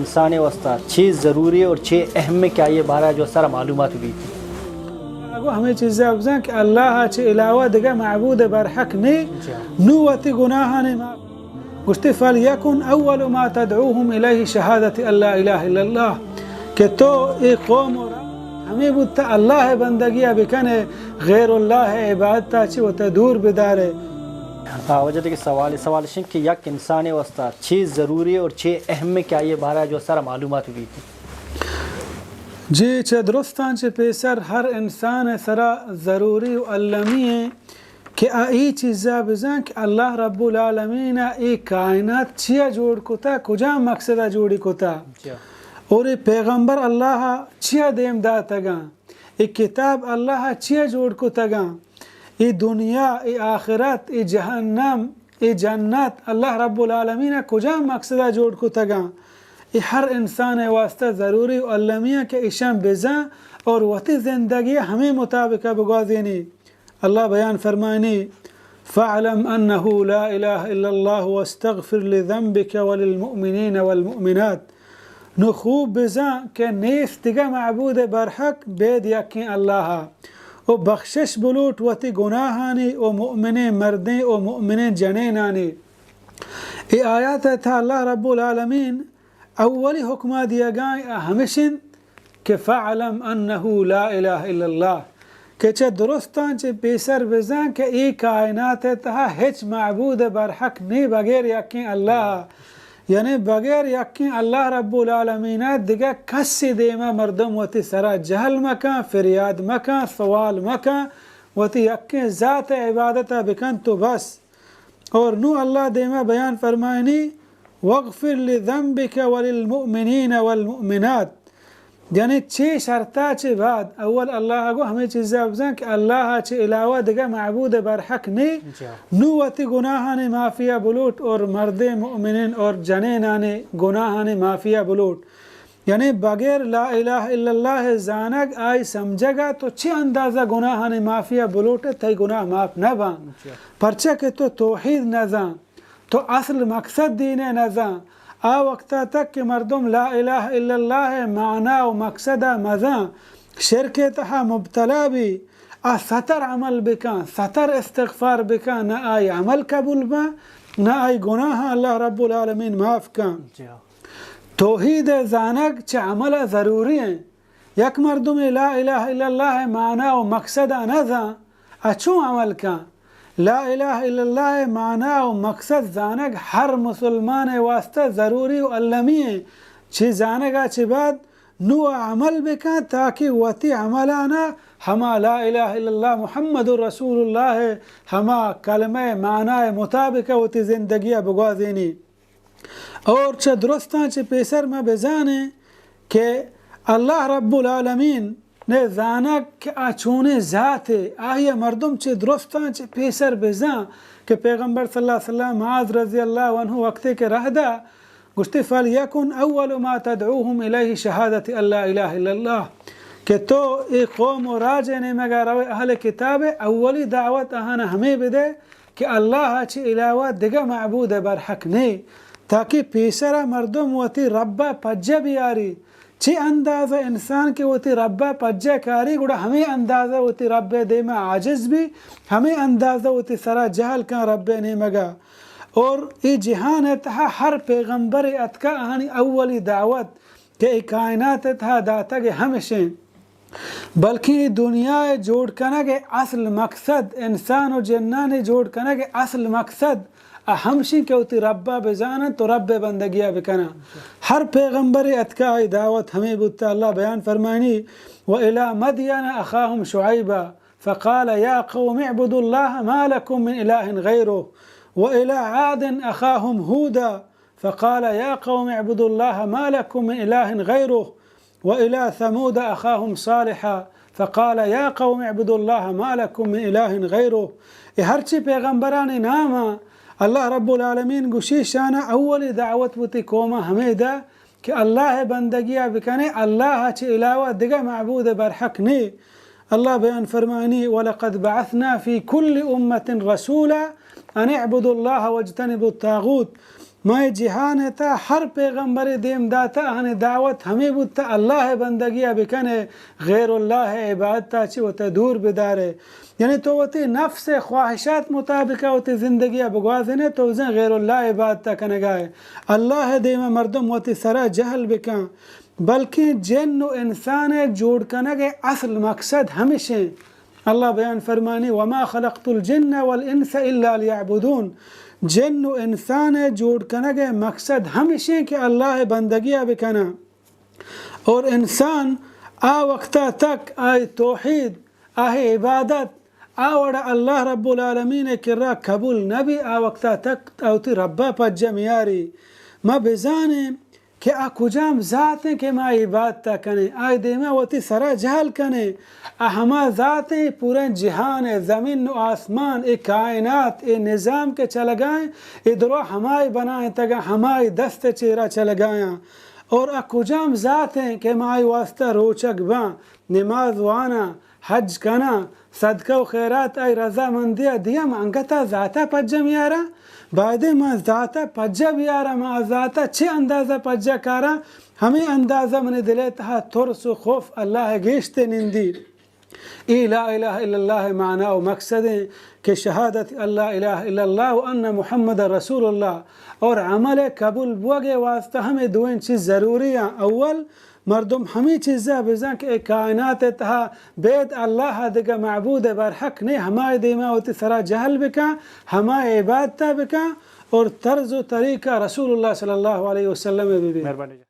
انسان وسطی چیز ضروری اور چھ اہم کیا یہ بارہ جو سارا معلومات بھی تھی همه چیز ابزن که الله چه علاوه دیگه معبود بر حق نی نوتی گناهان ما گشتی فلیکن اول ما تدعوهم الیه شهادت ان لا اله الا الله که تو ای قوم همه بود تا الله بندگی بکنه غیر الله عبادت تا چی و تا دور بداره. وجہ کہ سوال شن کہ یک انسان وسطی چیز ضروری اور چھ اہم کیا یہ بارہ جو سارا معلومات بھی تھی جی چه درستان چه پیسر هر انسان سرا ضروری و علمیه که ای چیزا بزن که الله رب العالمین ای کائنات چیا جوڑ کتا کجا مقصد جوڑی کتا اور پیغمبر الله چیا دیم داتا گا ای کتاب الله چیا جوڑ کتا گا ای دنیا ای آخرت ای جہنم ای جنت الله رب العالمین کجا مقصد جوڑ کتا گا یہ ہر انسان واسطہ ضروری و علمیہ کہ ایشان بزن اور وقتی زندگی ہمیں مطابق بگوازینی. اللہ بیان فرمائنی فاعلم انه لا الہ الا اللہ واستغفر لذنبک وللمؤمنین والمؤمنات نو خوب بزن کہ نیست دیگه معبود برحق بید یقین اللہ و بخشش بلوٹ وقتی گناہانی و مؤمنین مردیں و مؤمنین جنینانی. یہ آیات تھا اللہ رب العالمین اولی حکمہ دیا گائیں ہمیشن کہ فعلم انہو لا الہ الا اللہ کہ چھ درستان چھ پیسر بزن کہ ای کائنات تہا ہچ معبود برحق نہیں بغیر یقین اللہ یعنی بغیر یقین اللہ رب العالمین دیگه کسی دیما مردم وتی سرا جہل مکان فریاد مکان سوال مکان وتی یقین ذات عبادت بکن تو بس. اور نو اللہ دیما بیان فرمائنی واغفر لذنبك وللمؤمنين والمؤمنات یعنی چھ شرطا چھ بعد اول اللہ کو ہمیں چیزیں بزن کہ اللہ چھ علاوہ دیگه معبود برحق نہیں نوتی گناہان معافیہ بلوٹ اور مرد مؤمنین اور جنینان گناہان معافیہ بلوٹ یعنی بغیر لا الہ الا اللہ زانگ آئی سمجھے گا تو چھ اندازہ گناہان معافیہ بلوٹ تی گناہ معاف نہ بان پرچہ کہ تو توحید نہ زان تو اصل مقصد دین نظام آ وقتا تک کہ مردم لا الہ الا اللہ معنی و مقصد مزان شرک تہا مبتلا بھی ستر عمل بکن ستر استغفار بکن نہ آئی عمل قبول با نہ آئی گناہ اللہ رب العالمین معاف کن. توحید زانگ چھ عمل ضروری ہیں یک مردم لا الہ الا اللہ معنی و مقصد نظام اچھو عمل کن لا الہ الا اللہ معنی و مقصد زانگ ہر مسلمان واسطہ ضروری و علمی ہے چھ زانگا چھ بعد نو عمل بکن تاکہ وتی عملانا ہما لا الہ الا اللہ محمد رسول اللہ ہما کلمہ معنی مطابق وتی زندگی بگوازینی. اور چھ درستان چھ پیسر میں بزانے کہ اللہ رب العالمین نے زانک کہ آچونے ذات آئیے مردم چھ درستان چھ پیسر بزان کہ پیغمبر صلی اللہ علیہ وسلم معاذ رضی اللہ عنہ وقتے کے رہ دا گشتی فلیکن اول ما تدعوهم الیہ شہادت ان لا الہ الا اللہ کہ تو ایک قوم و راجع نے مگا روی اہل کتاب اولی دعوت آہانا ہمیں بدے کہ اللہ چھ علاوہ دیگه معبود برحق نہیں تاکہ پیسر مردم وتی ربا پجہ بیاری چی اندازہ انسان کے وتی ربہ پجہ کاری گوڑا ہمیں اندازہ وتی رب دیما عاجز بھی ہمیں اندازہ وتی سرا جہل کا رب نے مگا. اور ای جہان تہا ہر پیغمبر اتکا آنی اولی دعوت کہ ای کائنات تہا داتا گے ہمیشہ بلکہ دنیا جوڑ کنا گے اصل مقصد انسان و جنان جوڑ کنا گے اصل مقصد ہمشی کہ ہوتی ربا بزانا تو رب بندگیہ بکنا. ہر پیغمبر اتکائی دعوت ہمیں بودتا. اللہ بیان فرمائنی وَإِلَى مَدْيَنَ أَخَاهُمْ شُعَيْبًا فَقَالَ يَا قَوْمِ اعْبُدُوا اللَّهَ مَا لَكُمْ مِنْ إِلَٰهٍ غَيْرُهُ وَإِلَى عَادٍ أَخَاهُمْ هُودًا فَقَالَ يَا قَوْمِ اعْبُدُوا اللَّهَ مَا لَكُمْ مِنْ إِلَٰهٍ غَيْرُهُ وَإِلَى ثَمُودَ أَخَاهُمْ صَالِحًا فَقَالَ يَا قَوْمِ اعْبُدُوا اللَّهَ مَا لَكُمْ مِنْ إِلَٰهٍ غَيْرُهُ. یہ ہر چی پیغمبران ناما اللہ رب العالمین گوشی شانہ اولی دعوت بوتی قومہ ہمیں دا کہ اللہ بندگیہ بکنے اللہ چھ علاوہ دیگه معبود برحق نہیں. اللہ بیان فرمانی وَلَقَدْ بَعَثْنَا فِي كُلِّ أُمَّةٍ رَسُولًا أَنِ اعْبُدُوا اللَّهَ وَاجْتَنِبُوا الطَّاغُوتَ میں جہان تا ہر پیغمبر دیم داتا ہن دعوت ہمیں بودتا اللہ بندگیہ بکنے غیر اللہ عبادتا چی ہوتا دور بدارے یعنی تو ہوتی نفس خواہشات مطابقہ ہوتی زندگیہ بگوازنے تو وزن غیر اللہ عبادتا کنگائے اللہ دیم مردم ہوتی سرا جہل بکن بلکہ جن و انسان جوڑ کنگے اصل مقصد ہمیشہ اللہ بیان فرمانی وما خلقت الجن والانس الا لیعبدون جن و انسان جوڑ کنگے مقصد ہمیشہ کہ اللہ بندگیہ بکنا اور انسان آ وقتا تک آئی توحید آئی عبادت آوڑا اللہ رب العالمین کرا قبول نبی آ وقتا تک آوتی ربا پجم یاری ما بزانے کہ آ کجام ذات ہیں کہ ما عبادتا کنے آئی دیما وتی سرا جہل کنے ہما ذات ہیں پورے جہان زمین و آسمان اے کائنات اے نظام کے چلگائیں اے درو ہمائی بنائیں تگا ہمائی دست چیرہ چلگائیں اور کجام ذات ہیں کہ مائی واسطہ روچک باں نماز وانا حج کنا صدقہ و خیرات آئی رضا مندیہ دیا مانگتا ذاتا پجم یارا بعدے ما ذاتا پجب یارا ما ذاتا چھ اندازہ پجا کارا ہمیں اندازہ من دلے تہا ترس و خوف اللہ گیشتے نندی ای لا الہ الا اللہ معنی و مقصد ہے کہ شہادت اللہ الہ الا اللہ و ان محمد رسول اللہ اور عمل قبول بوگے واسطہ ہمیں دوئن چیز ضروری ہیں اول مردم ہمیں چیزیں بزن کہ کائنات تہا بید اللہ دگا معبود برحق نہیں ہمارے دیما ہوتی سرا جہل بکا ہمارے عبادتہ بکا اور طرز و طریقہ رسول اللہ صلی اللہ علیہ وسلم بھی مہربانی